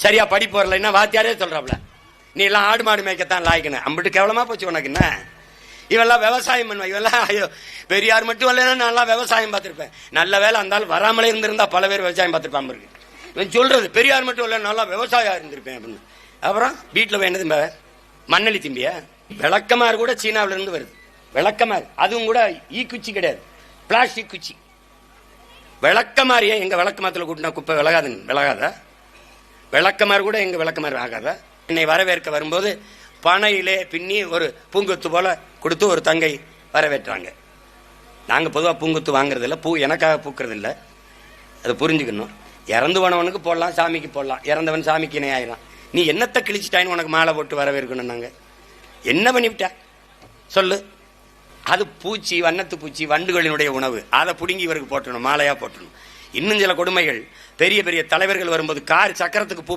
சரியா படிப்பு வரலைன்னா வாத்தியாரே சொல்றாப்ல, நீ எல்லாம் ஆடு மாடு மேய்க்கத்தான் லாய்க்கணும். அம்பிட்டு கேவலமா போச்சு உனக்கு. என்ன இவெல்லாம் விவசாயம் பண்ணுவா, இவெல்லாம் ஐயோ பெரியார் மட்டும் இல்லைன்னா நல்லா விவசாயம் பார்த்துருப்பேன். நல்ல வேலை இருந்தாலும் வராமலே இருந்திருந்தா பல பேர் விவசாயம் பார்த்துருப்பான் இருக்கு. இவன் சொல்றது பெரியார் மட்டும் இல்லை நல்லா விவசாயம் இருந்திருப்பேன் அப்படின்னு. அப்புறம் வீட்டில் வேண்டது மண்ணலி திம்பிய விளக்கமாறு கூட சீனாவில இருந்து வருது. விளக்கமாறு அதுவும் கூட குச்சி கிடையாது, பிளாஸ்டிக் குச்சி. விளக்கமாரியே எங்க விளக்கமாத்துல கூட்டினா குப்பை விலகாத விளக்கமாறு கூட எங்க விளக்கமாறு ஆகாத. என்னை வரவேற்க வரும்போது பனையிலே பின்னி ஒரு பூங்கொத்து போல கொடுத்து ஒரு தங்கை வரவேற்றாங்க. நாங்க பொதுவாக பூங்கொத்து வாங்குறது இல்லை, பூ எனக்காக பூக்கிறது இல்லை, அதை புரிஞ்சுக்கணும். இறந்து போனவனுக்கு போடலாம், சாமிக்கு போடலாம், இறந்தவன் சாமிக்கு இணை ஆயிடலாம். நீ என்னத்தை கிழிச்சிட்டான்னு உனக்கு மாலை போட்டு வரவேற்கணும். நாங்க என்ன பண்ணிவிட்ட சொல்லு? அது பூச்சி, வண்ணத்து பூச்சி, வண்டுகளினுடைய உணவு. அதை பிடுங்கி இவருக்கு போட்டணும், மாலையா போட்டணும். இன்னும் சில கொடுமைகள், பெரிய பெரிய தலைவர்கள் வரும்போது கார் சக்கரத்துக்கு பூ